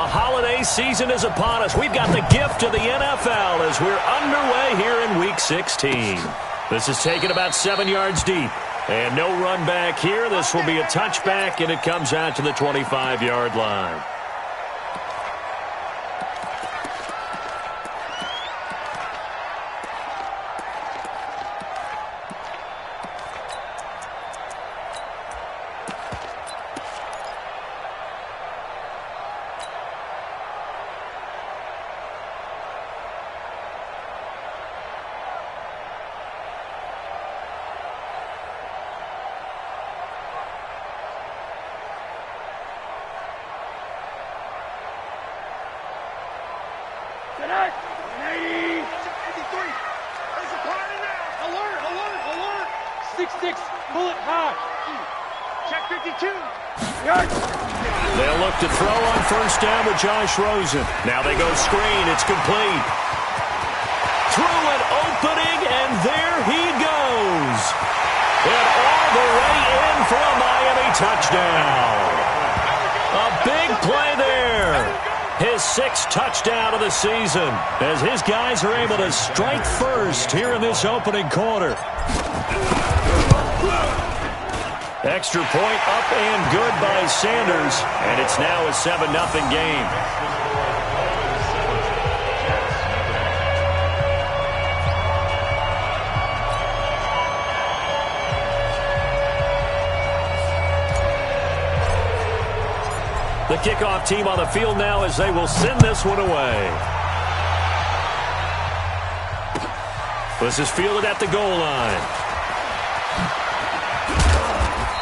The holiday season is upon us. We've got the gift of the NFL as we're underway here in Week 16. This is taken about 7 yards deep. And no run back here. This will be a touchback, and it comes out to the 25-yard line. They'll look to throw on first down with Josh Rosen. Now they go screen. It's complete. Through an opening, and there he goes. And all the way in for a Miami touchdown. A big play there. His 6th touchdown of the season as his guys are able to strike first here in this opening quarter. Extra point up and good by Sanders, and it's now a 7-0 game. The kickoff team on the field now as they will send this one away. This is fielded at the goal line.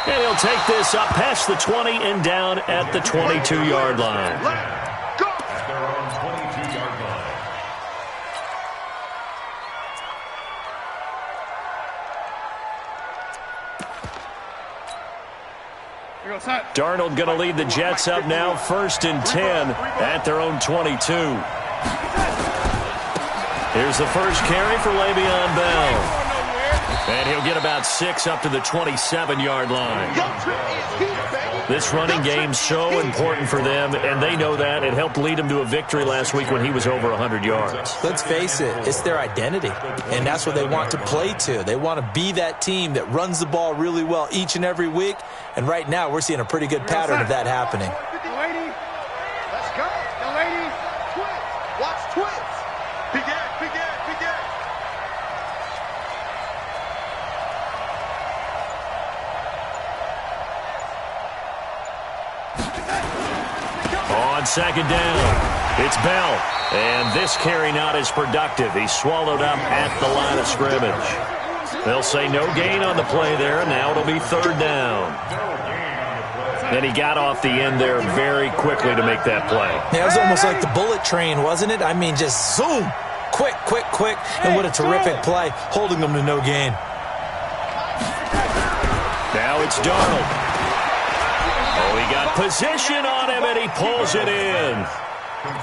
And he'll take this up past the 20 and down at the 22-yard line. At their own 22-yard line. Darnold going to lead the Jets up now, 1st and 10 at their own 22. Here's the first carry for Le'Veon Bell. And he'll get about 6 up to the 27-yard line. This running game's so important for them, and they know that. It helped lead them to a victory last week when he was over 100 yards. Let's face it, it's their identity, and that's what they want to play to. They want to be that team that runs the ball really well each and every week, and right now we're seeing a pretty good pattern of that happening. Let's go. Young lady, twins. Watch twins. Begin. On 2nd down, it's Bell. And this carry not as productive. He's swallowed up at the line of scrimmage. They'll say no gain on the play there. Now it'll be 3rd down. And he got off the end there very quickly to make that play. Yeah, it was almost like the bullet train, wasn't it? I mean, just zoom. Quick. And what a terrific play, holding them to no gain. Now it's Darnold. Oh, he got position on him, and he pulls it in.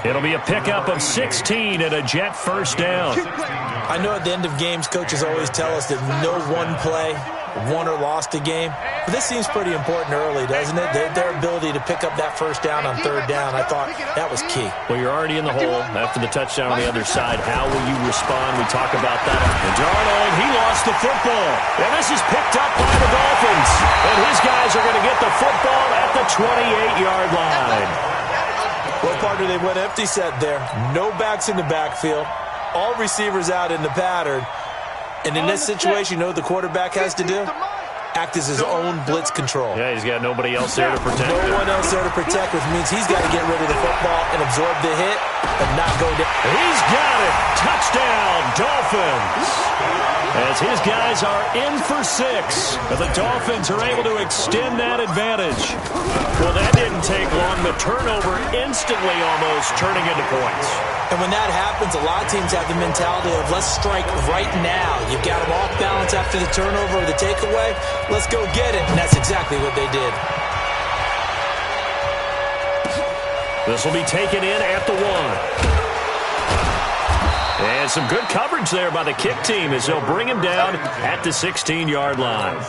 It'll be a pickup of 16 and a Jet first down. I know at the end of games, coaches always tell us that no one play won or lost a game. But this seems pretty important early, doesn't it? Their ability to pick up that first down on 3rd down, I thought that was key. Well, you're already in the hole after the touchdown on the other side. How will you respond? We talk about that. And Darnold, he lost the football. And this is picked up by the Dolphins. And his guys are going to get the football at the 28-yard line. Well, partner, they went empty set there. No backs in the backfield. All receivers out in the pattern. And in this situation, you know what the quarterback has to do? Act as his own blitz control. Yeah, he's got nobody else there to protect him. No one else there to protect, which means he's got to get rid of the football and absorb the hit, but not go down. He's got it. Touchdown, Dolphins. As his guys are in for 6. But the Dolphins are able to extend that advantage. Well, that didn't take long. The turnover instantly almost turning into points. And when that happens, a lot of teams have the mentality of let's strike right now. You've got them off balance after the turnover or the takeaway. Let's go get it. And that's exactly what they did. This will be taken in at the 1. And some good coverage there by the kick team as they'll bring him down at the 16-yard line.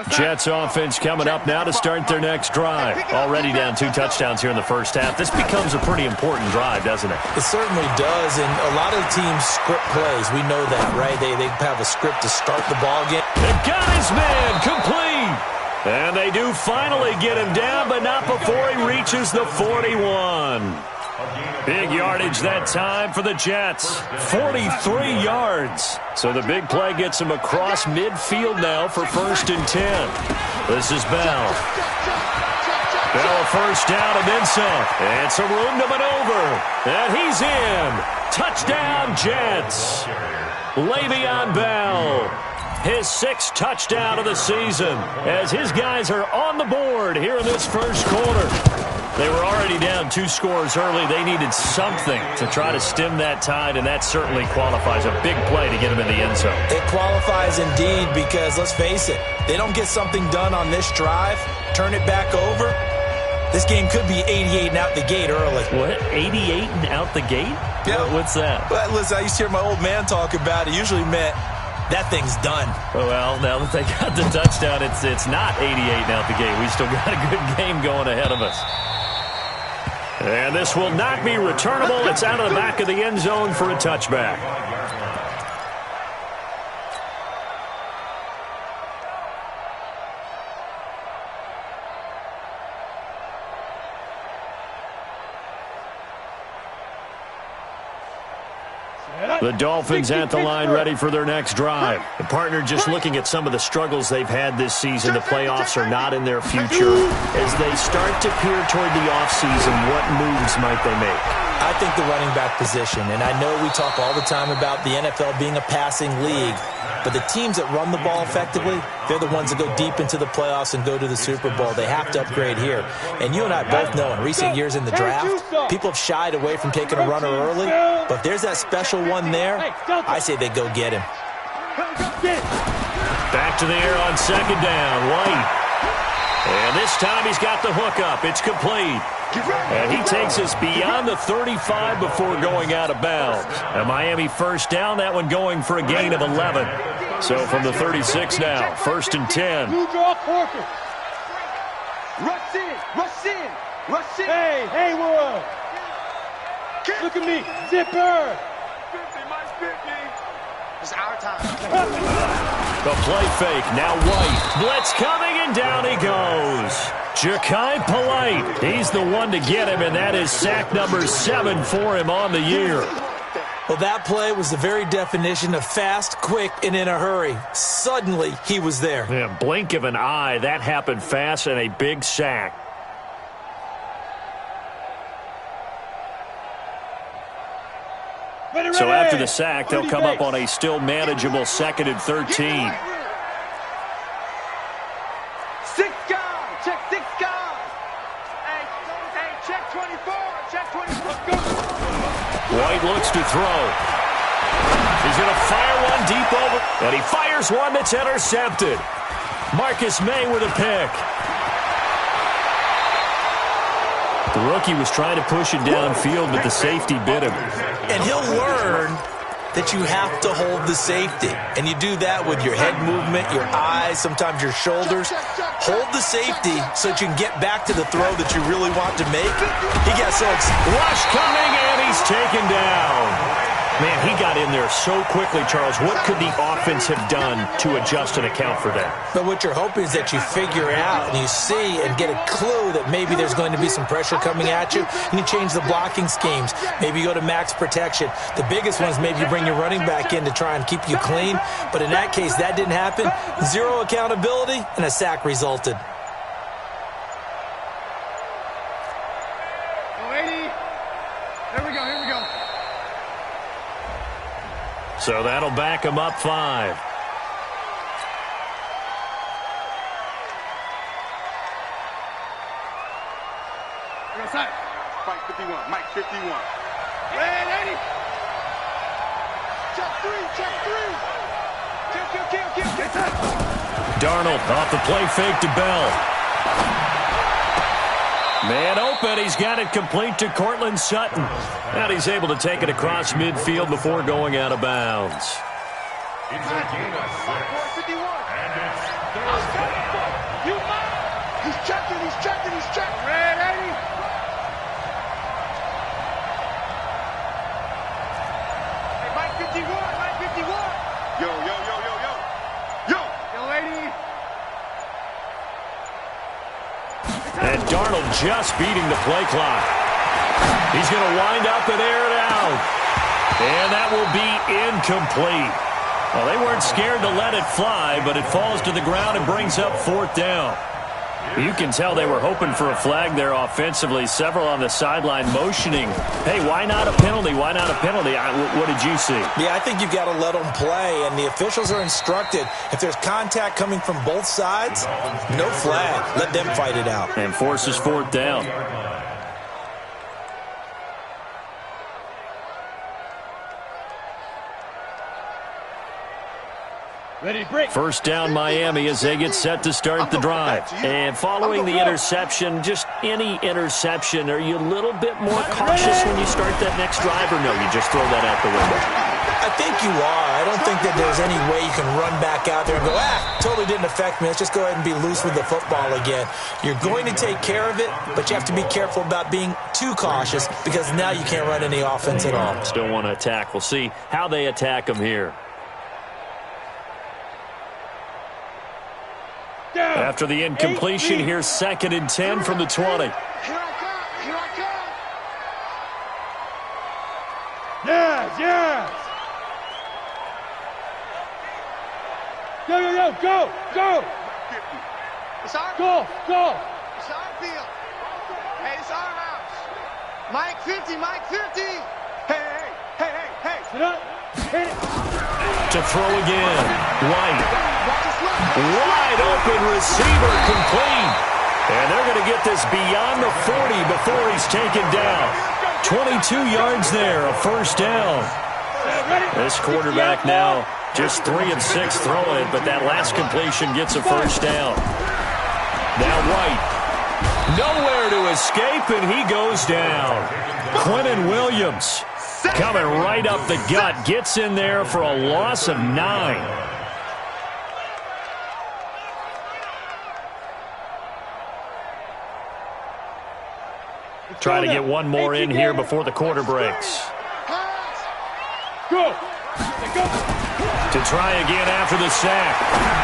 Jets offense coming up now to start their next drive. Already down 2 touchdowns here in the first half. This becomes a pretty important drive, doesn't it? It certainly does, and a lot of teams script plays. We know that, right? They have a script to start the ball game. They got his man complete. And they do finally get him down, but not before he reaches the 41. Big yardage that time for the Jets. 43 yards. So the big play gets him across midfield now for 1st and 10. This is Bell. Bell a first down and then some. And some room to maneuver. And he's in. Touchdown, Jets. Le'Veon Bell. His 6th touchdown of the season as his guys are on the board here in this first quarter. They were already down 2 scores early. They needed something to try to stem that tide, and that certainly qualifies. A big play to get them in the end zone. It qualifies indeed because, let's face it, they don't get something done on this drive, turn it back over, this game could be 88 and out the gate early. What? 88 and out the gate? Yeah. What's that? Well, listen, I used to hear my old man talk about it. Usually meant that thing's done. Well, now that they got the touchdown, it's not 88 and out the gate. We still got a good game going ahead of us. And this will not be returnable. It's out of the back of the end zone for a touchback. The Dolphins at the line ready for their next drive. The partner just looking at some of the struggles they've had this season. The playoffs are not in their future. As they start to peer toward the offseason, what moves might they make? I think the running back position, and I know we talk all the time about the NFL being a passing league, but the teams that run the ball effectively, they're the ones that go deep into the playoffs and go to the Super Bowl. They have to upgrade here. And you and I both know in recent years in the draft, people have shied away from taking a runner early, but if there's that special one there, I say they go get him. Back to the air on 2nd down. White. And this time he's got the hook up. It's complete. And he takes us beyond the 35 before going out of bounds. A Miami first down, that one going for a gain of 11. So from the 36 now, 1st and 10. Rush in, rush in, rush in. Hey, world. Look at me, zipper. 50, Mike 50. It's our time. The play fake, now White. Blitz coming, and down he goes. Ja'Kai Polite, he's the one to get him, and that is sack number 7 for him on the year. Well, that play was the very definition of fast, quick, and in a hurry. Suddenly, he was there. Yeah, blink of an eye, that happened fast, and a big sack. So after the sack, they'll come up on a still manageable 2nd and 13. 6 guys, check 6 guys. Hey, check 24, check 24. White looks to throw. He's going to fire one deep over, and he fires one that's intercepted. Marcus May with a pick. The rookie was trying to push it downfield, but the safety bit him. And he'll learn that you have to hold the safety. And you do that with your head movement, your eyes, sometimes your shoulders. Hold the safety so that you can get back to the throw that you really want to make. He got so excited. Rush coming, and he's taken down. Man, he got in there so quickly, Charles. What could the offense have done to adjust and account for that? But what you're hoping is that you figure out and you see and get a clue that maybe there's going to be some pressure coming at you. You change the blocking schemes. Maybe you go to max protection. The biggest one is maybe you bring your running back in to try and keep you clean. But in that case, that didn't happen. Zero accountability, and a sack resulted. So that'll back him up 5. Mike 51, Mike 51. Red 80. Check 3, check 3. Kill. Darnold off the play fake to Bell. Man open, he's got it complete to Cortland Sutton. And he's able to take it across midfield before going out of bounds. It's a gain of 6. And it's He's checking, he's checking, he's checking. Ready? Hey, Mike 51, Mike 51. Yo. Yo, lady. And Darnold just beating the play clock. He's going to wind up and air it out. And that will be incomplete. Well, they weren't scared to let it fly, but it falls to the ground and brings up 4th down. You can tell they were hoping for a flag there offensively. Several on the sideline motioning, hey, why not a penalty? Why not a penalty? What did you see? Yeah, I think you've got to let them play, and the officials are instructed, if there's contact coming from both sides, no flag. Let them fight it out. And forces 4th down. Ready to break. First down, Miami, as they get set to start the drive. And following the interception, just any interception, are you a little bit more cautious when you start that next drive, or no, you just throw that out the window? I think you are. I don't think that there's any way you can run back out there and go, totally didn't affect me. Let's just go ahead and be loose with the football again. You're going to take care of it, but you have to be careful about being too cautious because now you can't run any offense at all. Still want to attack. We'll see how they attack them here. After the incompletion, here's 2nd and 10 from the 20. Here I come. Yes. Go. It's our Go. It's our field. Hey, it's our house. Mike 50. Hey. Sit up. Hit it. To throw again. White. Wide open receiver complete. And they're going to get this beyond the 40 before he's taken down. 22 yards there, a 1st down. This quarterback now just 3 of 6 throwing it, but that last completion gets a 1st down. Now White. Nowhere to escape, and he goes down. Quentin Williams coming right up the gut. Gets in there for a loss of 9. Trying to get one more in here before the quarter breaks. Go. To try again after the sack.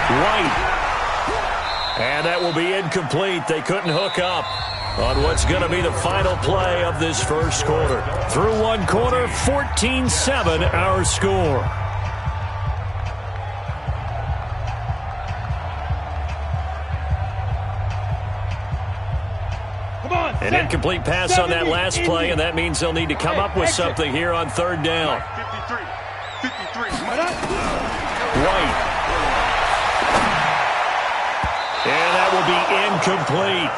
White. And that will be incomplete. They couldn't hook up on what's going to be the final play of this first quarter. Through one quarter, 14-7 our score. An incomplete pass on that last play, and that means they'll need to come up with something here on 3rd down. 53. White. And that will be incomplete.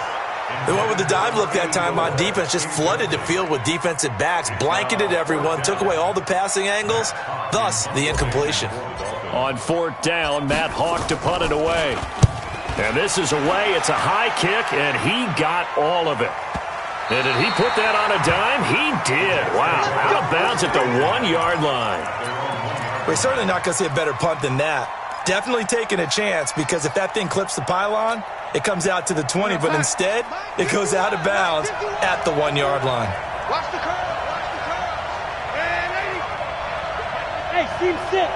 They went with the dive look that time on defense, just flooded the field with defensive backs, blanketed everyone, took away all the passing angles, thus the incompletion. On 4th down, Matt Hawk to punt it away. And this is away. It's a high kick, and he got all of it. And did he put that on a dime? He did. Wow. Out of bounds at the 1-yard line. We're certainly not going to see a better punt than that. Definitely taking a chance, because if that thing clips the pylon, it comes out to the 20, but instead, it goes out of bounds at the 1-yard line. Watch the curve. Hey, seam 6.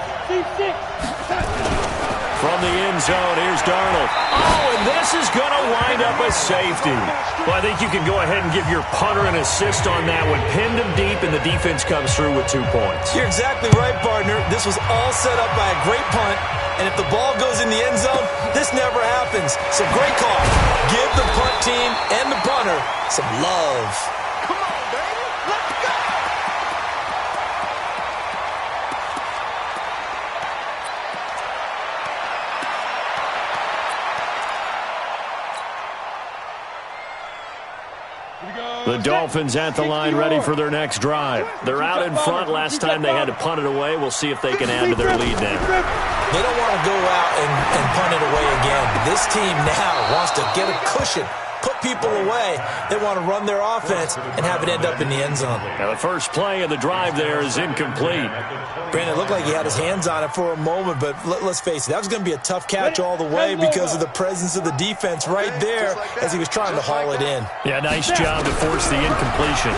From the end zone, here's Darnold. Oh, and this is going to wind up a safety. Well, I think you can go ahead and give your punter an assist on that one. Pinned him deep, and the defense comes through with 2 points. You're exactly right, partner. This was all set up by a great punt, and if the ball goes in the end zone, this never happens. So great call. Give the punt team and the punter some love. Come on, baby. Let's go. The Dolphins at the line ready for their next drive. They're out in front. Last time they had to punt it away. We'll see if they can add to their lead now. They don't want to go out and punt it away again. This team now wants to get a cushion put people away. They want to run their offense and have it end up in the end zone. Now the first play of the drive there is incomplete. Brandon, it looked like he had his hands on it for a moment, but let's face it, that was going to be a tough catch all the way because of the presence of the defense right there as he was trying to haul it in. Yeah, nice job to force the incompletion.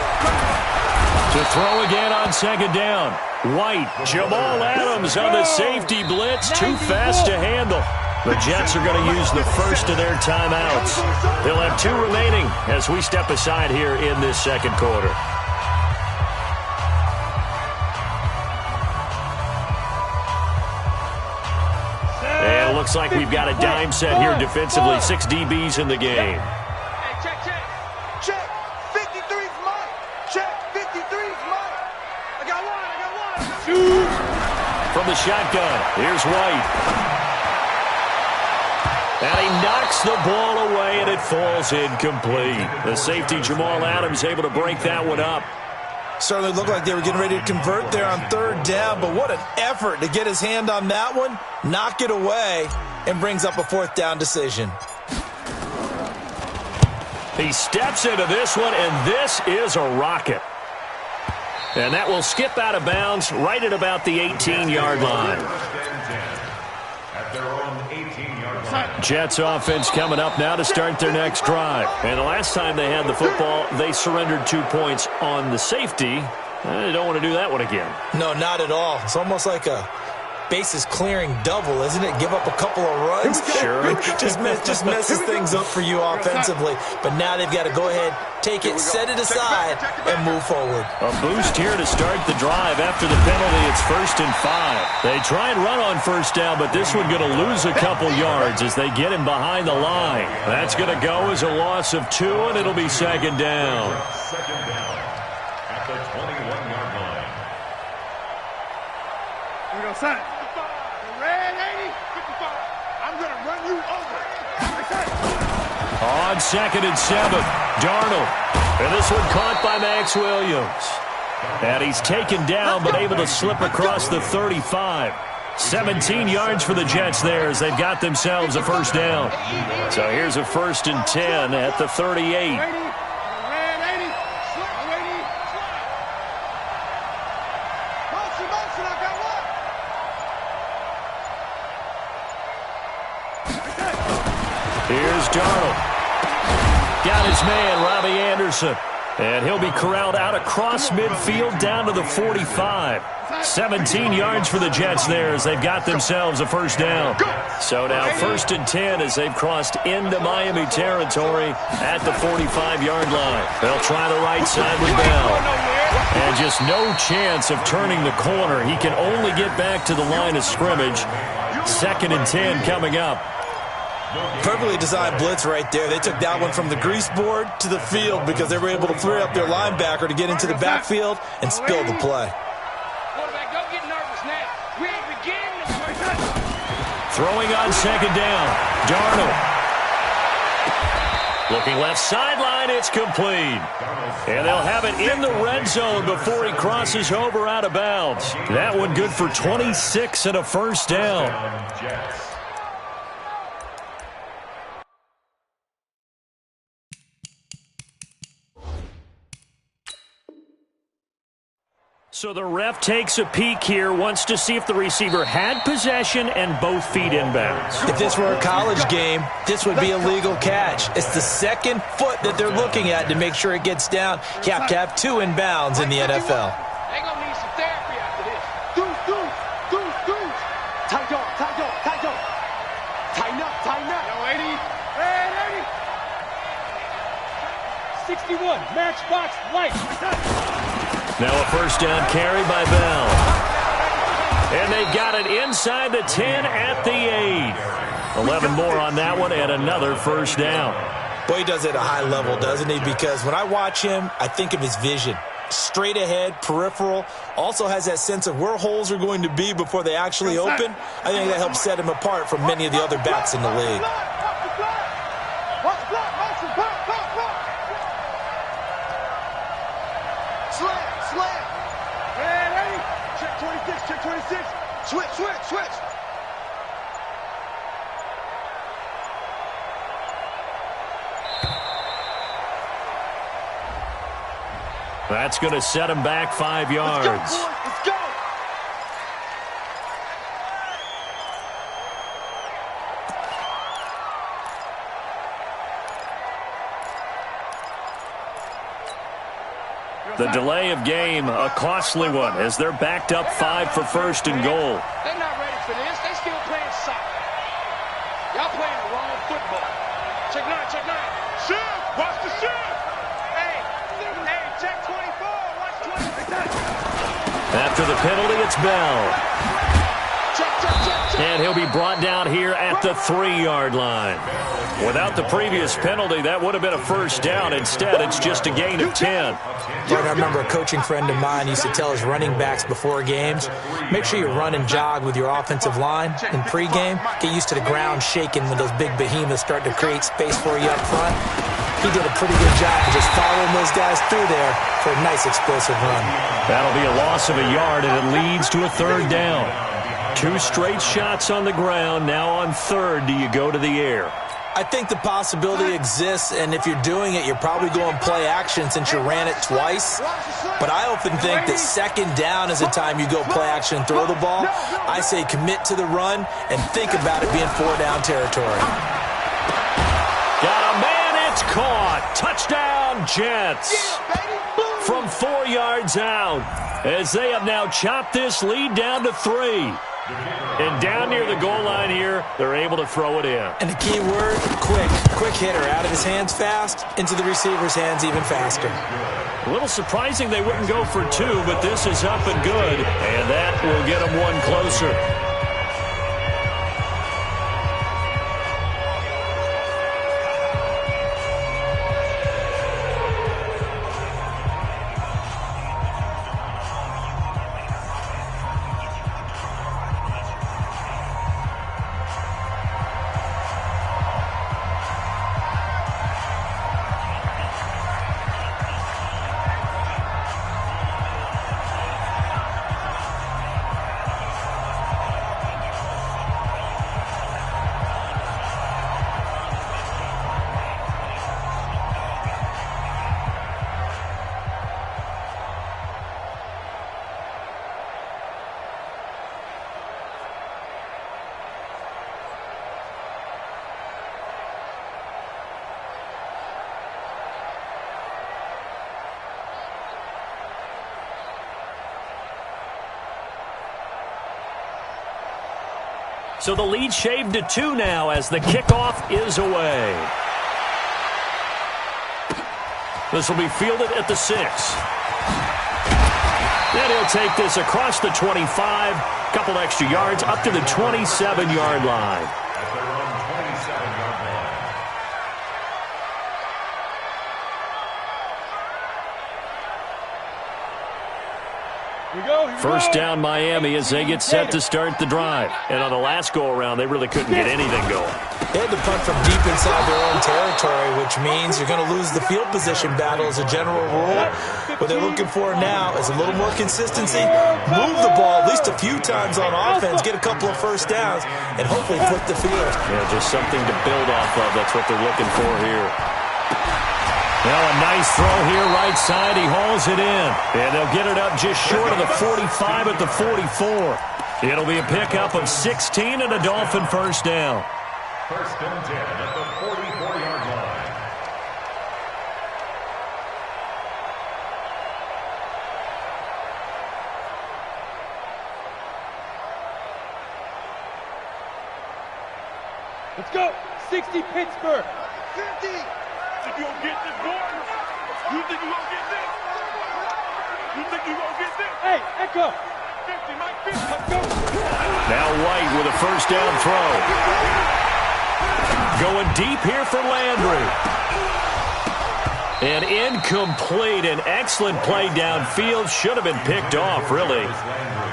To throw again on second down. White, Jamal Adams on the safety blitz, too fast to handle. The Jets are going to use the first of their timeouts. They'll have 2 remaining as we step aside here in this second quarter. And it looks like we've got a dime set here defensively. 6 DBs in the game. Hey, check. Check. 53's mine. Check. 53's mine. I got one. Shoot. From the shotgun, here's White. And he knocks the ball away, and it falls incomplete. The safety, Jamal Adams, able to break that one up. Certainly looked like they were getting ready to convert there on third down, but what an effort to get his hand on that one, knock it away, and brings up a fourth down decision. He steps into this one, and this is a rocket. And that will skip out of bounds right at about the 18-yard line. Jets offense coming up now to start their next drive. And the last time they had the football, they surrendered 2 points on the safety. They don't want to do that one again. No, not at all. It's almost like a bases clearing double, isn't it? Give up a couple of runs. Sure. just messes things up for you offensively. But now they've got to go ahead, take it, set it aside, and move forward. A boost here to start the drive. After the penalty, it's 1st and 5. They try and run on first down, but this one going to lose a couple yards as they get him behind the line. That's going to go as a loss of 2, and it'll be second down. Second down at the 21-yard line. Here we go, son. Red 80, 55. I'm going to run you over. On 2nd and 7, Darnold. And this one caught by Max Williams. And he's taken down but able to slip across the 35. 17 yards for the Jets there as they've got themselves a first down. So here's a 1st and 10 at the 38. Here's Darnold. Got his man, Robbie Anderson. And he'll be corralled out across midfield down to the 45. 17 yards for the Jets there as they've got themselves a first down. So now 1st and 10 as they've crossed into Miami territory at the 45-yard line. They'll try the right side with Bell. And just no chance of turning the corner. He can only get back to the line of scrimmage. 2nd and 10 coming up. Perfectly designed blitz right there. They took that one from the grease board to the field because they were able to free up their linebacker to get into the backfield and spill the play. Quarterback, don't get nervous now. We ain't beginning to... Throwing on 2nd down. Darnold. Looking left sideline, it's complete. And they'll have it in the red zone before he crosses over out of bounds. That one good for 26 and a first down. So the ref takes a peek here, wants to see if the receiver had possession and both feet inbounds. If this were a college game, this would be a legal catch. It's the second foot that they're looking at to make sure it gets down. You have to have 2 inbounds in the NFL. They gonna need some therapy after this. Deuce. Tight up. Tighten up. Yo, 80. Red 80. 61, matchbox light. Now a first down carry by Bell. And they've got it inside the 10 at the 8. 11 more on that one and another first down. Boy, he does it at a high level, doesn't he? Because when I watch him, I think of his vision. Straight ahead, peripheral, also has that sense of where holes are going to be before they actually open. I think that helps set him apart from many of the other backs in the league. Slam. Red 80. Check 26. Switch. That's going to set him back 5 yards. Let's go, boys. Let's go. The delay of game, a costly one, as they're backed up 5 for first and goal. They're not ready for this. They still playing soccer. Y'all playing the wrong football. Check 9, check 9. Shift. Watch the shift. Hey, check 24. Watch 20. After the penalty, it's Bell. Check. And he'll be brought down here at the 3-yard line. Without the previous penalty, that would have been a first down. Instead, it's just a gain of 10. I remember a coaching friend of mine used to tell his running backs before games, make sure you run and jog with your offensive line in pregame. Get used to the ground shaking when those big behemoths start to create space for you up front. He did a pretty good job of just following those guys through there for a nice explosive run. That'll be a loss of a yard, and it leads to a 3rd down. 2 straight shots on the ground. Now on 3rd, do you go to the air? I think the possibility exists, and if you're doing it, you're probably going play action since you ran it twice. But I often think that 2nd down is the time you go play action and throw the ball. I say commit to the run and think about it being 4-down territory. Got a man, it's caught. Touchdown, Jets. From 4 yards out, as they have now chopped this lead down to 3. And down near the goal line here, they're able to throw it in. And the key word, quick. Quick hitter. Out of his hands fast, into the receiver's hands even faster. A little surprising they wouldn't go for 2, but this is up and good. And that will get them 1 closer. So the lead shaved to 2 now as the kickoff is away. This will be fielded at the 6. Then he'll take this across the 25, couple extra yards up to the 27-yard line. First down Miami as they get set to start the drive. And on the last go-around, they really couldn't get anything going. They had to punt from deep inside their own territory, which means you're going to lose the field position battle as a general rule. What they're looking for now is a little more consistency, move the ball at least a few times on offense, get a couple of first downs, and hopefully flip the field. Yeah, just something to build off of. That's what they're looking for here. Now a nice throw here, right side. He hauls it in. And they'll get it up just short of the 45 at the 44. It'll be a pickup of 16 and a Dolphin first down. First and 10 at the 44-yard line. Let's go. 60 Pittsburgh. 50. Think you gonna get this, boy? You think you gonna get this? You think you gonna get this? Hey, Echo. 50, Mike, 50. Let's go. Now White with a first down throw. Going deep here for Landry. And incomplete. An excellent play downfield. Should have been picked off, really.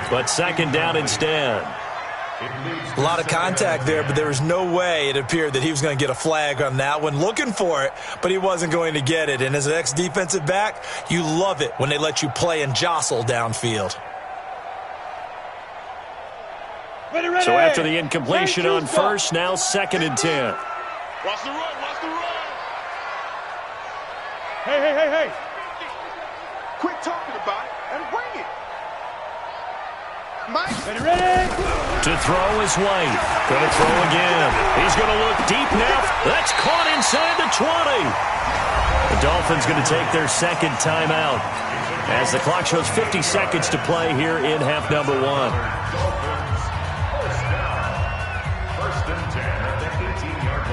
But second down instead. A lot of contact there, but there was no way it appeared that he was going to get a flag on that one. Looking for it, but he wasn't going to get it. And as an ex-defensive back, you love it when they let you play and jostle downfield. Ready, ready. So after the incompletion on first, now second and 10. Watch the run, watch the run. Hey. Quit talking about it and bring it. Mike. Ready? To throw is White. Going to throw again. He's going to look deep now. That's caught inside the 20. The Dolphins going to take their second timeout as the clock shows 50 seconds to play here in half number one. First and 10 at the 18-yard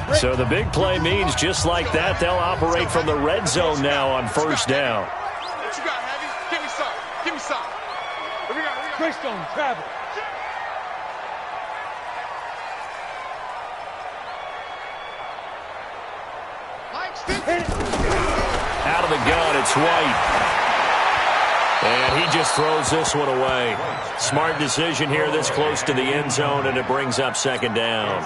line. So the big play means just like that, they'll operate from the red zone now on first down. What you got, Heavy? Give me some. Give me some. Here we go. Greystone, travel. Mike, stick. Out of the gun, it's White. And he just throws this one away. Smart decision here this close to the end zone, and it brings up second down.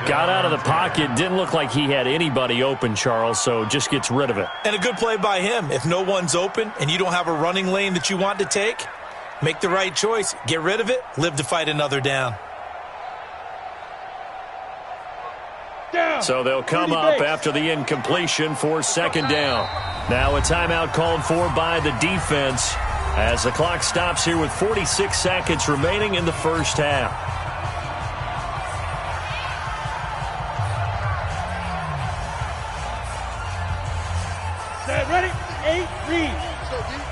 Got out of the pocket. Didn't look like he had anybody open, Charles, so just gets rid of it. And a good play by him. If no one's open and you don't have a running lane that you want to take, make the right choice. Get rid of it. Live to fight another down. So they'll come up after the incompletion for second down. Now a timeout called for by the defense as the clock stops here with 46 seconds remaining in the first half. Set, ready? 8, read. So deep.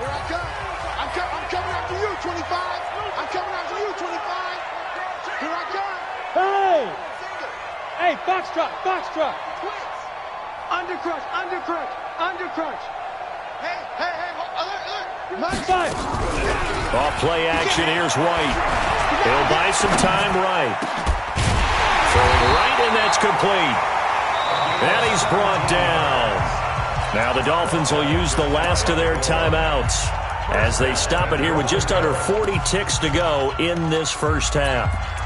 Here I come. I'm coming after you, 25. I'm coming after you, 25. Here I come. Hey! Hey, box truck, box truck. Twins. Undercrunch, undercrunch, undercrunch. Hey, alert. Mike, 5. Off play action, here's White. He'll buy some time right. Throwing right, and that's complete. And he's brought down. Now the Dolphins will use the last of their timeouts as they stop it here with just under 40 ticks to go in this first half.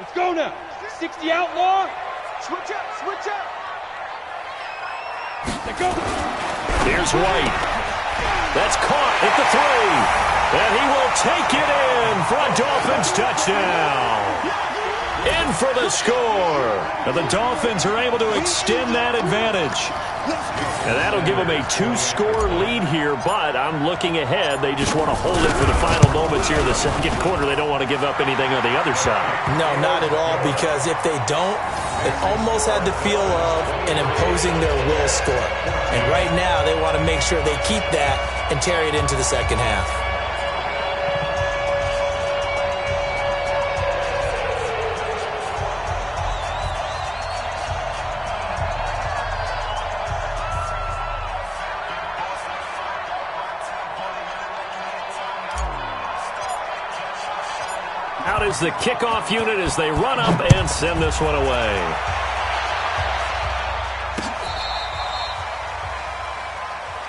Let's go now. 60 outlaw. Switch up. Let go. Here's White. That's caught at the 3. And he will take it in for a Dolphins touchdown. In for the score. And the Dolphins are able to extend that advantage. And that'll give them a 2-score lead here, but I'm looking ahead. They just want to hold it for the final moments here in the second quarter. They don't want to give up anything on the other side. No, not at all, because if they don't, it almost had the feel of an imposing their will score. And right now, they want to make sure they keep that and carry it into the second half. Out is the kickoff unit as they run up and send this one away.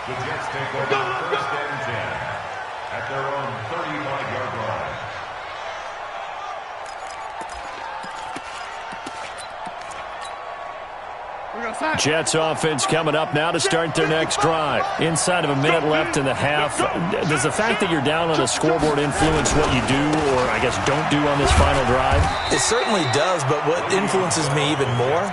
The Jets take over first and 10 at their own 35-yard line. Jets offense coming up now to start their next drive. Inside of a minute left in the half. Does the fact that you're down on the scoreboard influence what you do, or I guess don't do on this final drive? It certainly does, but what influences me even more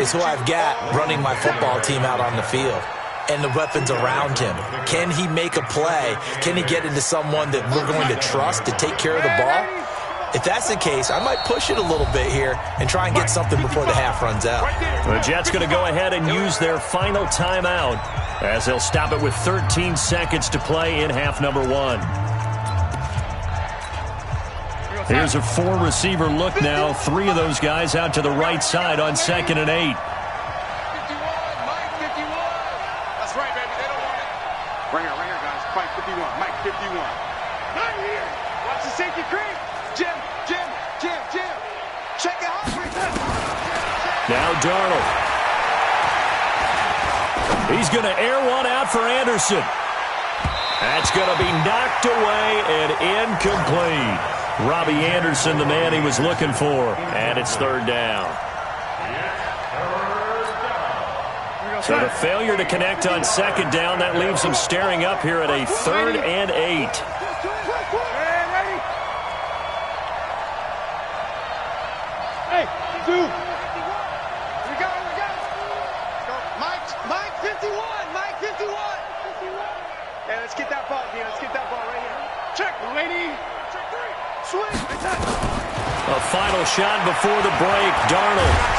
is who I've got running my football team out on the field and the weapons around him. Can he make a play? Can he get into someone that we're going to trust to take care of the ball? If that's the case, I might push it a little bit here and try and get something before the half runs out. The Jets going to go ahead and use their final timeout as they'll stop it with 13 seconds to play in half number one. Here's a 4-receiver look now. 3 of those guys out to the right side on 2nd and 8. 51, Mike 51. That's right, baby. They don't want it. Right here, guys. Mike 51. Mike 51. Not here. Watch the safety creep. Jim. Check it out. Now Darnold. He's going to air one out for Anderson. That's going to be knocked away and incomplete. Robbie Anderson, the man he was looking for. And it's third down. So the failure to connect on second down, that leaves him staring up here at a 3rd and 8. Hey, dude. We go. Mike 51. Mike 51. Yeah, let's get that ball, Dean. Let's get that ball right here. Check, lady. Check 3. Swing. A final shot before the break. Darnold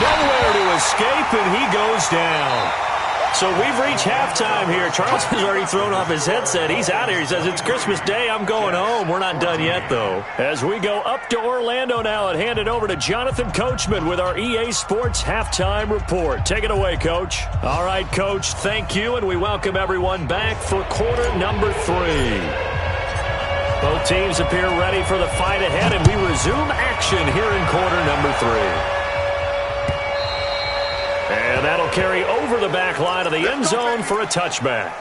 nowhere to escape, and he goes down. So we've reached halftime here. Charles has already thrown off his headset. He's out here. He says, it's Christmas Day. I'm going home. We're not done yet, though. As we go up to Orlando now and hand it over to Jonathan Coachman with our EA Sports Halftime Report. Take it away, Coach. All right, Coach, thank you, and we welcome everyone back for quarter number 3. Both teams appear ready for the fight ahead, and we resume action here in quarter number 3. And that'll carry over the back line of the end zone for a touchback.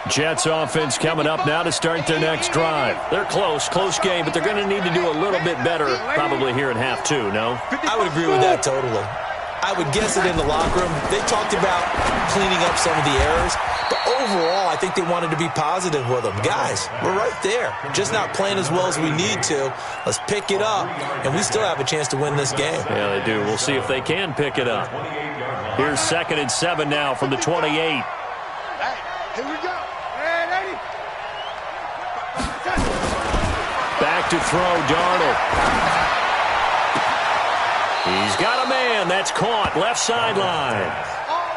Jets offense coming up now to start their next drive. They're close game, but they're going to need to do a little bit better probably here in half 2, no? I would agree with that totally. I would guess it in the locker room. They talked about cleaning up some of the errors, but overall, I think they wanted to be positive with them. Guys, we're right there. Just not playing as well as we need to. Let's pick it up, and we still have a chance to win this game. Yeah, they do. We'll see if they can pick it up. Here's 2nd and 7 now from the 28. Hey, here we go. Back to throw, Darnold. He's got a man. That's caught. Left sideline.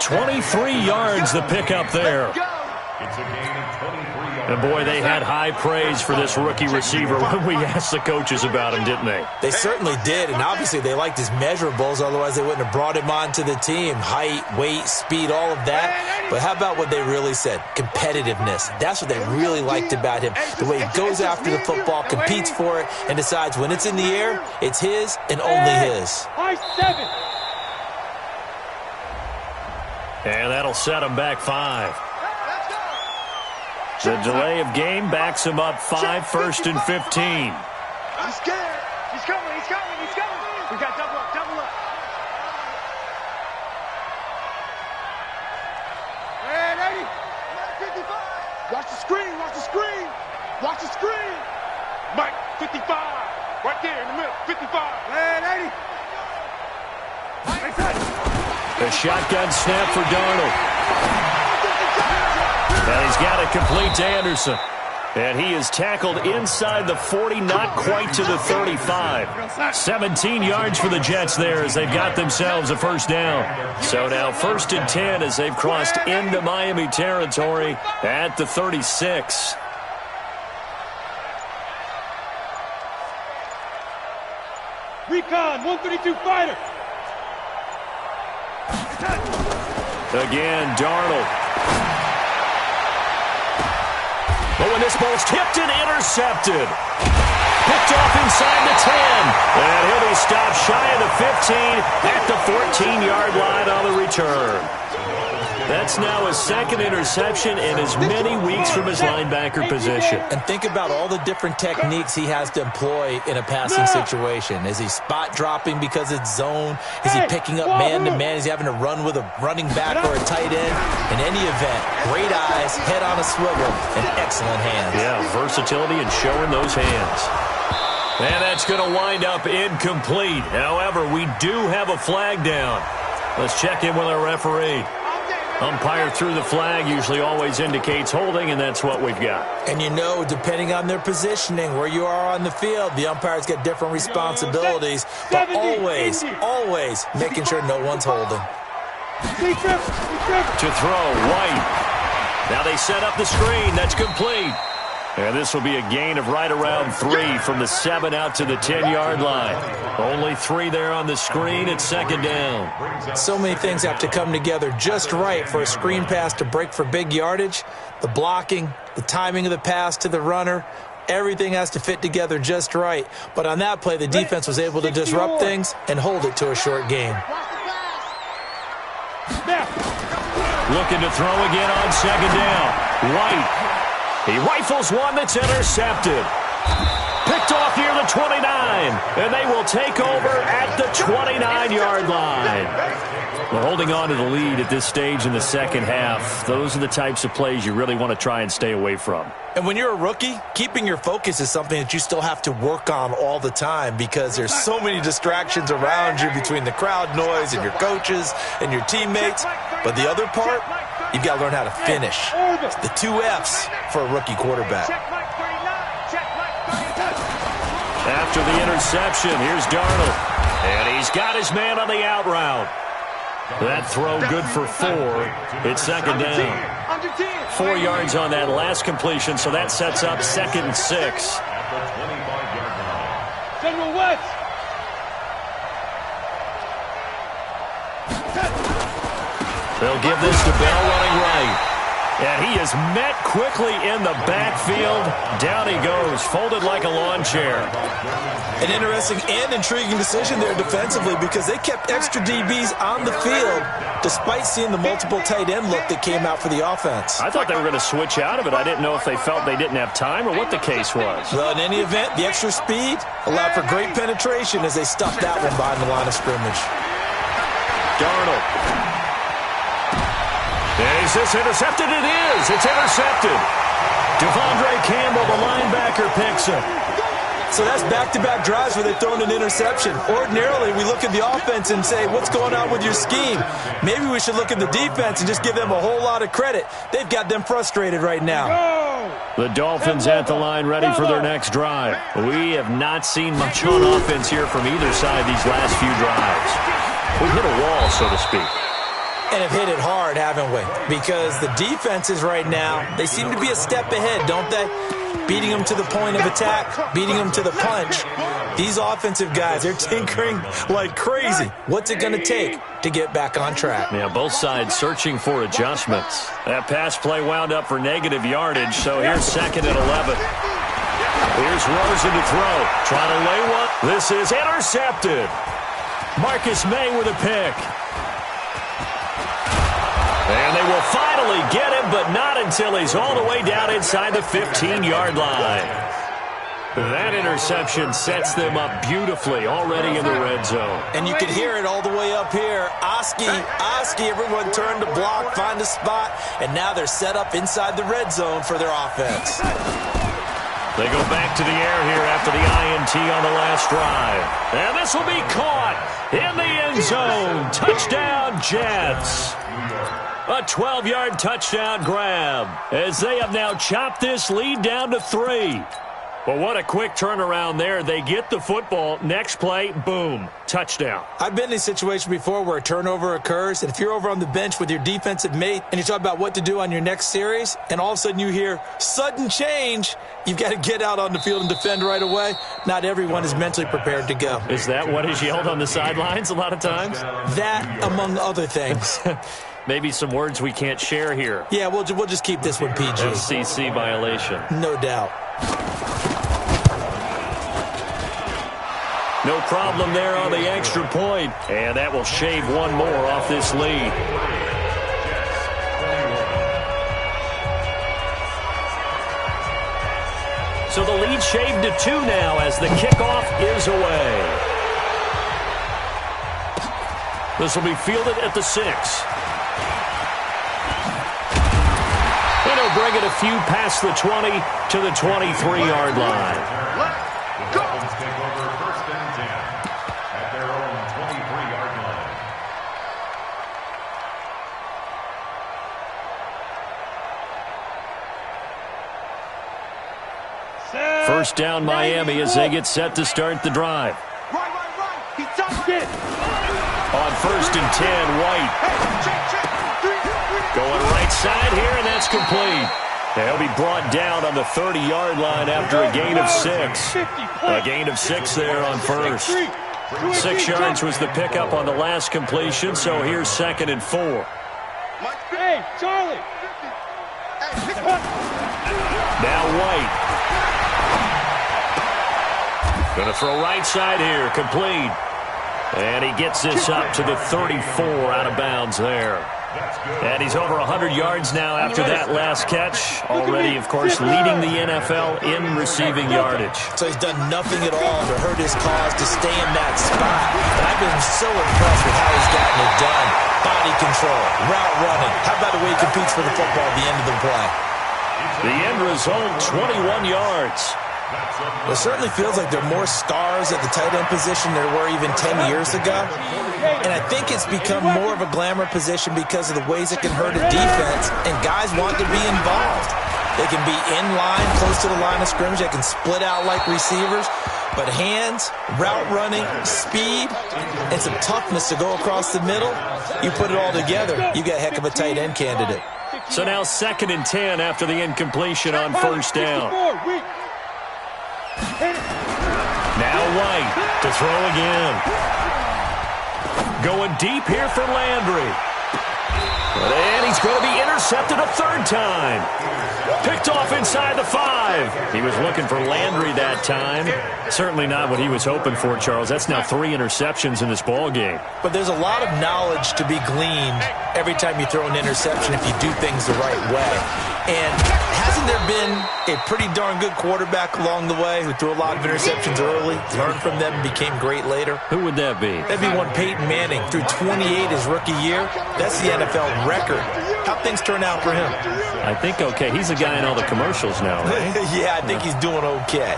23 yards the pickup there. It's a gain of 23 yards. And boy, they had high praise for this rookie receiver when we asked the coaches about him, didn't they? They certainly did, and obviously they liked his measurables, otherwise they wouldn't have brought him onto the team. Height, weight, speed, all of that. But how about what they really said? Competitiveness. That's what they really liked about him. The way he goes after the football, competes for it, and decides when it's in the air, it's his and only his. High 7. And that'll set him back 5. The delay of game backs him up 5, 1st and 15. I'm scared. He's coming. We got double up. Ready? 55. Watch the screen. Mike 55. Right there in the middle. 55. Ready? A shotgun snap for Darnold. And he's got it complete to Anderson. And he is tackled inside the 40, not quite to the 35. 17 yards for the Jets there as they've got themselves a first down. So now 1st and 10 as they've crossed into Miami territory at the 36. Recon 132 fighter. Again, Darnold. But when this ball's tipped and intercepted. Picked off inside the 10. And he'll be stopped shy of the 15 at the 14-yard line on the return. That's now his 2nd interception in as many weeks from his linebacker position. And think about all the different techniques he has to employ in a passing situation. Is he spot dropping because it's zone? Is he picking up man-to-man? Is he having to run with a running back or a tight end? In any event, great eyes, head on a swivel, and excellent hands. Yeah, versatility and showing those hands. And that's going to wind up incomplete. However, we do have a flag down. Let's check in with our referee. Umpire threw the flag, usually always indicates holding, and that's what we've got. And you know, depending on their positioning, where you are on the field, the umpires get different responsibilities, but always making sure no one's holding. To throw, White. Now they set up the screen. That's complete. And this will be a gain of right around 3 from the 7 out to the 10-yard line. Only 3 there on the screen at 2nd down. So many things have to come together just right for a screen pass to break for big yardage. The blocking, the timing of the pass to the runner, Everything has to fit together just right. But on that play, the defense was able to disrupt things and hold it to a short game. Looking to throw again on second down. White. He rifles one that's intercepted. Picked off near the 29, and they will take over at the 29-yard line. Well, holding on to the lead at this stage in the second half, those are the types of plays you really want to try and stay away from. And when you're a rookie, keeping your focus is something that you still have to work on all the time because there's so many distractions around you between the crowd noise and your coaches and your teammates. But the other part, you've got to learn how to finish. It's the 2 F's for a rookie quarterback. After the interception, here's Darnold. And he's got his man on the out route. That throw good for 4. It's second down. 4 yards on that last completion, so that sets up 2nd and 6. General West. They'll give this to Bell running right. And he is met quickly in the backfield. Down he goes, folded like a lawn chair. An interesting and intriguing decision there defensively because they kept extra DBs on the field despite seeing the multiple tight end look that came out for the offense. I thought they were going to switch out of it. I didn't know if they felt they didn't have time or what the case was. Well, in any event, the extra speed allowed for great penetration as they stuffed that one behind the line of scrimmage. Darnold. Is this intercepted? It is. It's intercepted. Devondre Campbell, the linebacker, picks him. So that's back-to-back drives where they've thrown an interception. Ordinarily, we look at the offense and say, what's going on with your scheme? Maybe we should look at the defense and just give them a whole lot of credit. They've got them frustrated right now. The Dolphins at the line ready for their next drive. We have not seen much on offense here from either side these last few drives. We hit a wall, so to speak. And have hit it hard, haven't we? Because the defenses right now, they seem to be a step ahead, don't they? Beating them to the point of attack, beating them to the punch. These offensive guys, they're tinkering like crazy. What's it going to take to get back on track? Yeah, both sides searching for adjustments. That pass play wound up for negative yardage, so here's 2nd and 11. Here's Rosen to throw. Trying to lay one. This is intercepted. Marcus May with a pick. And they will finally get him, but not until he's all the way down inside the 15-yard line. That interception sets them up beautifully already in the red zone. And you can hear it all the way up here. Oski, everyone turned to block, find a spot, and now they're set up inside the red zone for their offense. They go back to the air here after the INT on the last drive. And this will be caught in the end zone. Touchdown, Jets. A 12-yard touchdown grab as they have now chopped this lead down to 3. But what a quick turnaround there. They get the football. Next play, boom, touchdown. I've been in a situation before where a turnover occurs, and if you're over on the bench with your defensive mate and you talk about what to do on your next series, and all of a sudden you hear sudden change, you've got to get out on the field and defend right away. Not everyone is mentally prepared to go. Is that what is yelled on the sidelines a lot of times? That, among other things. Maybe some words we can't share here. Yeah, we'll just keep this one PG. FCC violation. No doubt. No problem there on the extra point. And that will shave one more off this lead. So the lead shaved to 2 now as the kickoff is away. This will be fielded at the 6. It'll bring it a few past the 20 to the 23-yard line. The Dolphins take over 1st and 10 at their own 23-yard line. First down Miami as they get set to start the drive. Right. He touched it. On 1st and 10, White. Going right side here, and that's complete. They'll be brought down on the 30-yard line after a gain of 6. A gain of 6 there on 1st. 6 yards was the pickup on the last completion, so here's 2nd and 4. Hey, Charlie. Now White. Going to throw right side here, complete. And he gets this up to the 34 out of bounds there. And he's over 100 yards now after that last catch. Already, of course, leading the NFL in receiving yardage. So he's done nothing at all to hurt his cause to stay in that spot. And I've been so impressed with how he's gotten it done. Body control, route running. How about the way he competes for the football at the end of the play? The end result, 21 yards. It certainly feels like there are more stars at the tight end position than there were even 10 years ago. And I think it's become more of a glamour position because of the ways it can hurt a defense, and guys want to be involved. They can be in line, close to the line of scrimmage. They can split out like receivers. But hands, route running, speed, and some toughness to go across the middle, you put it all together, you got a heck of a tight end candidate. So now 2nd and 10 after the incompletion on first down. Now White to throw again. Going deep here for Landry. And he's going to be intercepted a 3rd time. Picked off inside the 5. He was looking for Landry that time. Certainly not what he was hoping for, Charles. That's now 3 interceptions in this ball game. But there's a lot of knowledge to be gleaned every time you throw an interception if you do things the right way. And hasn't there been a pretty darn good quarterback along the way who threw a lot of interceptions early, learned from them, and became great later? Who would that be? That'd be one Peyton Manning. Threw 28 his rookie year. That's the NFL record. How'd things turn out for him? I think okay. He's the guy in all the commercials now, right? Yeah, I think he's doing okay.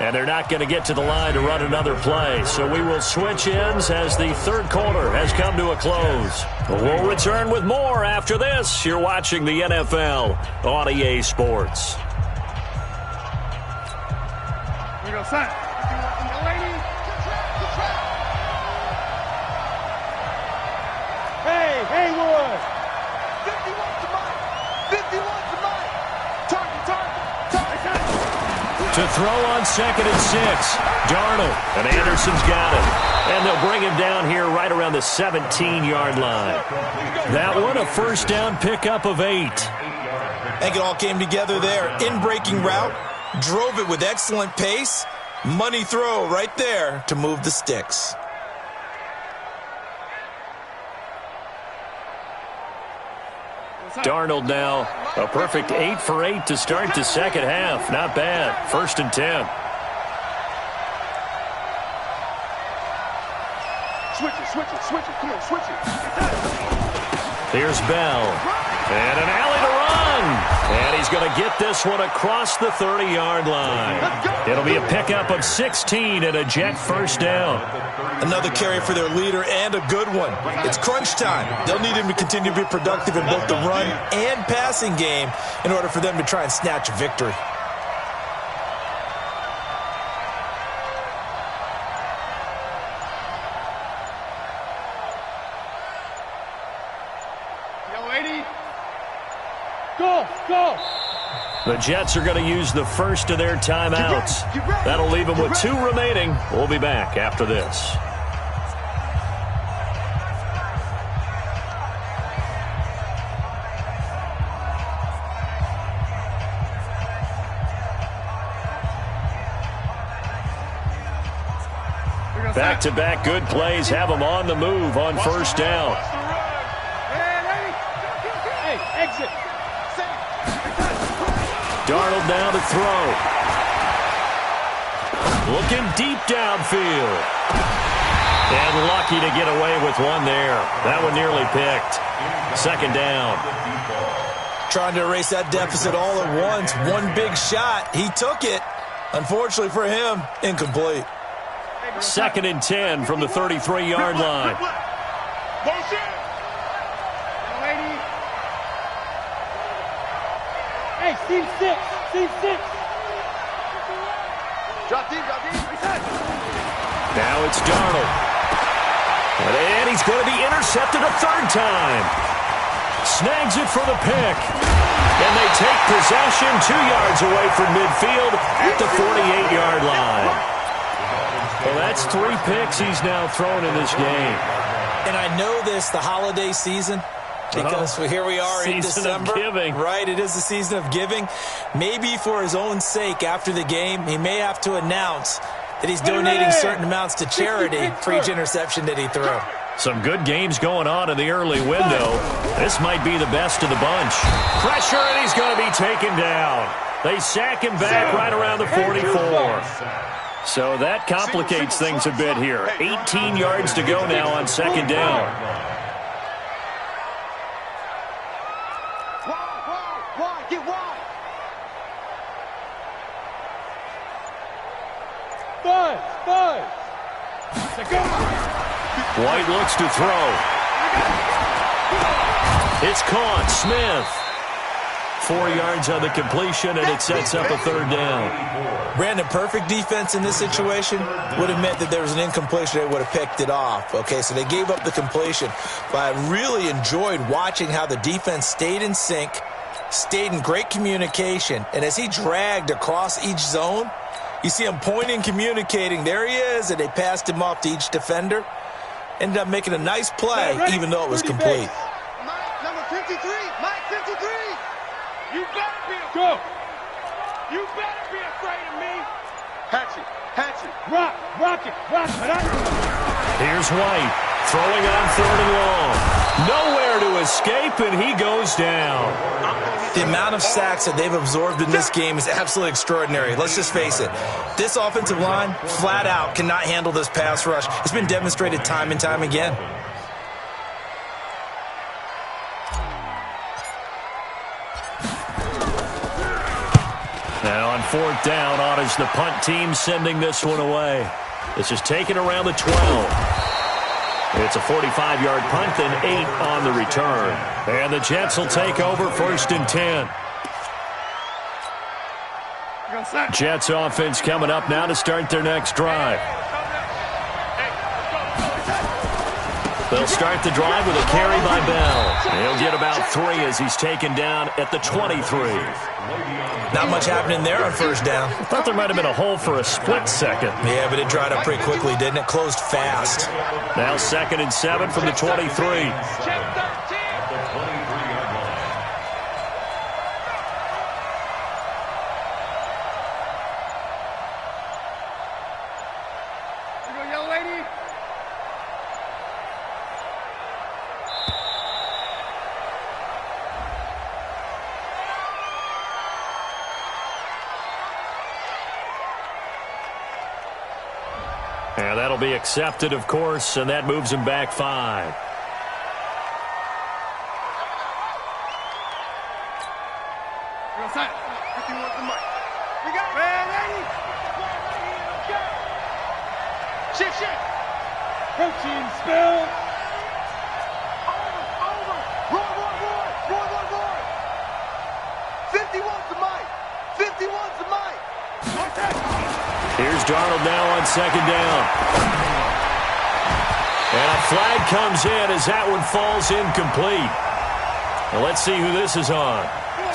And they're not going to get to the line to run another play. So we will switch ends as the 3rd quarter has come to a close. We'll return with more after this. You're watching the NFL on EA Sports. We go, son. Hey, Haywood. 51 to Mike. 51 to Mike. Target. To throw on 2nd and 6. Darnold, and Anderson's got it. And they'll bring him down here right around the 17-yard line. That one, a first down pickup of 8. I think it all came together there. In-breaking route, drove it with excellent pace. Money throw right there to move the sticks. Darnold now a perfect 8 for 8 to start the second half. Not bad. 1st and 10. Switch it. Come on, switch it. Here's Bell. And an alley to run. And he's going to get this one across the 30-yard line. It'll be a pickup of 16 and a Jet first down. Another carry for their leader and a good one. It's crunch time. They'll need him to continue to be productive in both the run and passing game in order for them to try and snatch a victory. Go. The Jets are going to use the first of their timeouts. That'll leave them with 2 remaining. We'll be back after this. Back-to-back good plays have them on the move on first down. Hey, exit. Darnold now to throw. Looking deep downfield. And lucky to get away with one there. That one nearly picked. 2nd down. Trying to erase that deficit all at once. One big shot. He took it. Unfortunately for him, incomplete. 2nd and 10 from the 33-yard line. Hey, team 6. Drop deep. Now it's Darnold. And he's going to be intercepted a 3rd time. Snags it for the pick. And they take possession 2 yards away from midfield at the 48-yard line. Well, that's 3 picks he's now thrown in this game. And I know this, the holiday season, Because here we are in December. Giving. Right, it is the season of giving. Maybe for his own sake, after the game, he may have to announce that he's donating certain amounts to charity for each interception that he threw. Some good games going on in the early window. This might be the best of the bunch. Pressure, and he's going to be taken down. They sack him back right around the 44. So that complicates things a bit here. 18 yards to go now on second down. Wide, get wide. 5. White looks to throw. It's caught. Smith. 4 yards on the completion, and it sets up a third down. Brandon, perfect defense in this situation would have meant that there was an incompletion. They would have picked it off. Okay, so they gave up the completion. But I really enjoyed watching how the defense stayed in sync, stayed in great communication, and as he dragged across each zone, you see him pointing, communicating. There he is, and they passed him off to each defender. Ended up making a nice play, even though it was complete. Mike, number 53. Mike, 53. You better be a go. You better be afraid of me. Hatchet. Rock it. Here's White throwing on 3rd and long. Nowhere to escape, and he goes down. The amount of sacks that they've absorbed in this game is absolutely extraordinary. Let's just face it. This offensive line, flat out, cannot handle this pass rush. It's been demonstrated time and time again. Now on 4th down, on is the punt team sending this one away. This is taken around the 12. It's a 45-yard punt, then 8 on the return. And the Jets will take over 1st and 10. Jets offense coming up now to start their next drive. They'll start the drive with a carry by Bell. He'll get about 3 as he's taken down at the 23. Not much happening there on 1st down. I thought there might have been a hole for a split second. Yeah, but it dried up pretty quickly, didn't it? Closed fast. Now 2nd and 7 from the 23. And that'll be accepted, of course, and that moves him back 5. Shift. Coaching spell. Over. Roar. 51's the Mike. 51's the Mike. Here's Darnold now on 2nd down. And a flag comes in as that one falls incomplete. Now let's see who this is on.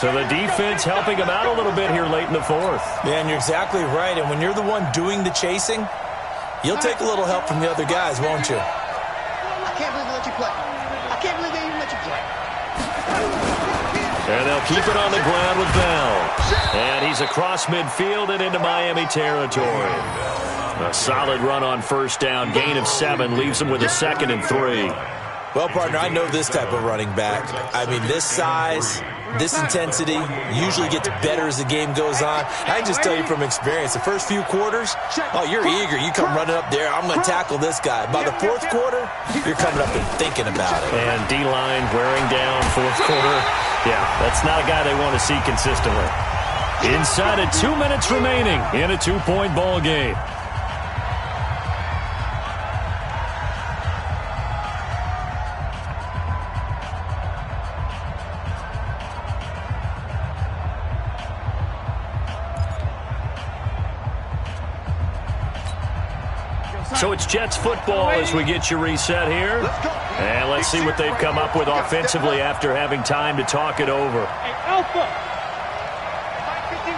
So the defense helping him out a little bit here late in the 4th. Yeah, and you're exactly right. And when you're the one doing the chasing, you'll take a little help from the other guys, won't you? I can't believe they let you play. I can't believe they even let you play. And they'll keep it on the ground with Bell. And he's across midfield and into Miami territory. A solid run on 1st down. Gain of 7 leaves him with a 2nd and 3. Well, partner, I know this type of running back. I mean, this size, this intensity usually gets better as the game goes on. I can just tell you from experience, the first few quarters, oh, you're eager. You come running up there, I'm going to tackle this guy. By the 4th quarter, you're coming up and thinking about it. And D-line wearing down 4th quarter. Yeah, that's not a guy they want to see consistently. Inside of 2 minutes remaining in a 2-point ball game. So it's Jets football as we get you reset here. And let's see what they've come up with offensively after having time to talk it over. Hey, Alpha. Mike 51.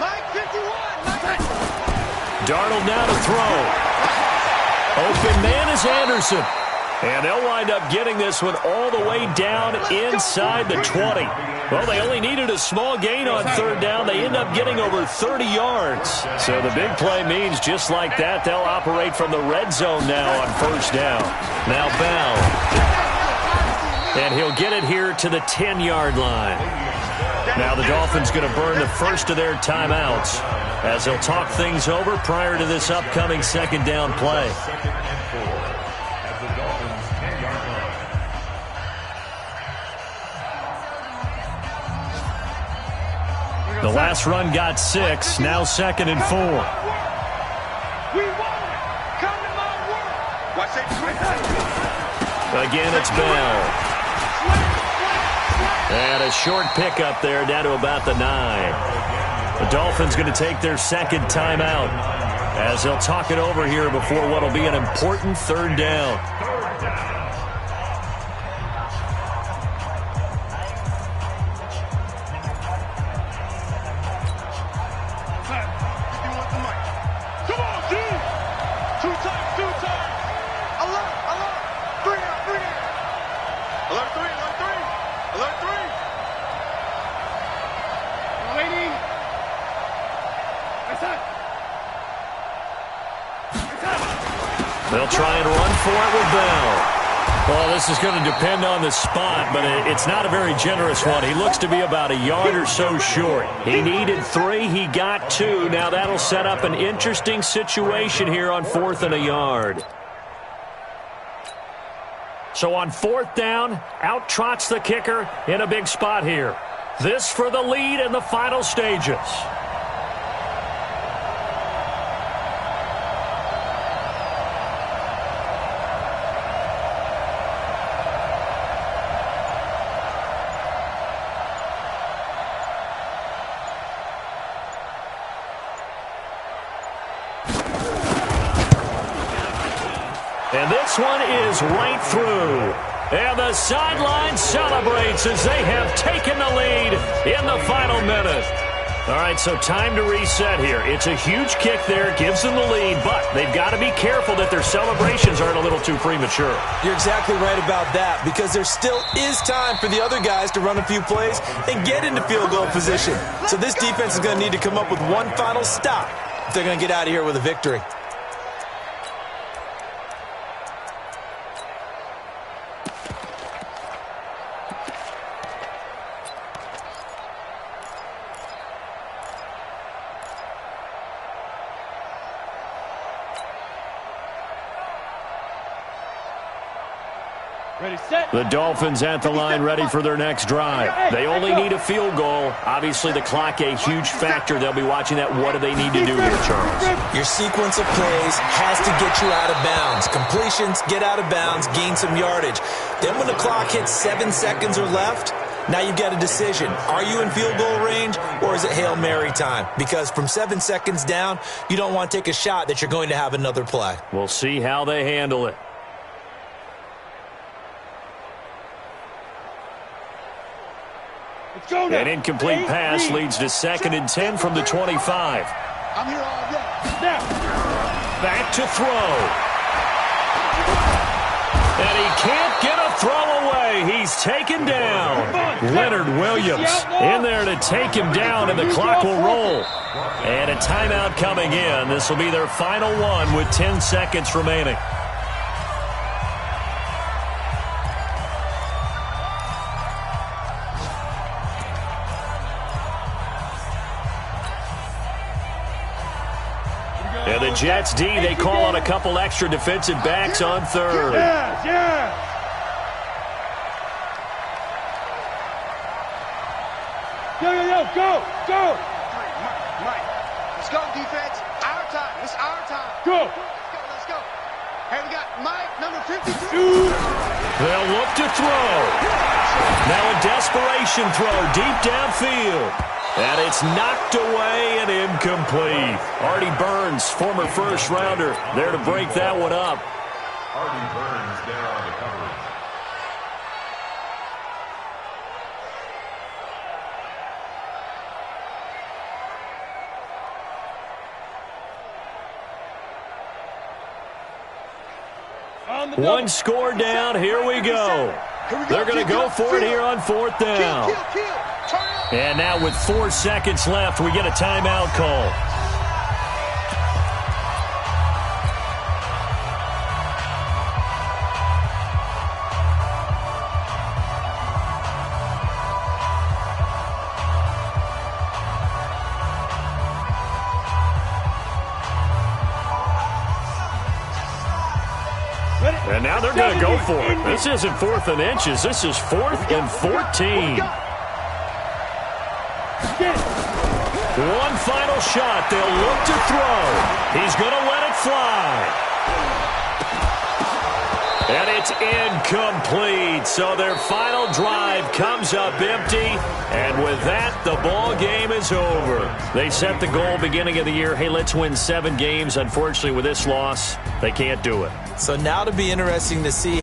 Mike 51. Darnold now to throw. Open man is Anderson. And they'll wind up getting this one all the way down inside the 20. Well, they only needed a small gain on third down. They end up getting over 30 yards. So the big play means just like that, they'll operate from the red zone now on first down. Now Bell. And he'll get it here to the 10-yard line. Now the Dolphins going to burn the first of their timeouts as they'll talk things over prior to this upcoming second down play. The last run got 6, now 2nd and 4. We want it. Come to my work. Watch it. Again, it's Bell. And a short pickup there down to about the 9. The Dolphins going to take their second timeout as they'll talk it over here before what will be an important third down. They'll try and run for it with Bell. Well, this is going to depend on the spot, but it's not a very generous one. He looks to be about a yard or so short. He needed 3. He got 2. Now that'll set up an interesting situation here on 4th and a yard. So on 4th down, out trots the kicker in a big spot here. This for the lead in the final stages. And this one is right through. And the sideline celebrates as they have taken the lead in the final minute. All right, so time to reset here. It's a huge kick there, gives them the lead, but they've got to be careful that their celebrations aren't a little too premature. You're exactly right about that, because there still is time for the other guys to run a few plays and get into field goal position. So this defense is going to need to come up with one final stop if they're going to get out of here with a victory. The Dolphins at the line ready for their next drive. They only need a field goal. Obviously, the clock a huge factor. They'll be watching that. What do they need to do here, Charles? Your sequence of plays has to get you out of bounds. Completions, get out of bounds, gain some yardage. Then when the clock hits 7 seconds or left, now you've got a decision. Are you in field goal range, or is it Hail Mary time? Because from 7 seconds down, you don't want to take a shot that you're going to have another play. We'll see how they handle it. An incomplete pass leads to 2nd and 10 from the 25. I'm here all day. Now. Back to throw. And he can't get a throw away. He's taken down. Leonard Williams in there to take him down, and the clock will roll. And a timeout coming in. This will be their final one with 10 seconds remaining. And the Jets D, they call on a couple extra defensive backs on third. Yeah. Go. Mike. Let's go, defense. Our time. It's our time. Go. Let's go. Hey, we got Mike, number 52. They'll look to throw. Now a desperation throw deep downfield. And it's knocked away and incomplete. Artie Burns, former first-rounder, there to break that one up. Artie Burns there on the coverage. One score down. Here we go. They're going to go for it here on 4th down. And now with 4 seconds left, we get a timeout call. And now they're going to go for it. This isn't 4th and inches. This is 4th and 14. One final shot. They'll look to throw. He's going to let it fly. And it's incomplete. So their final drive comes up empty. And with that, the ball game is over. They set the goal beginning of the year. Hey, let's win 7 games. Unfortunately, with this loss, they can't do it. So now to be interesting to see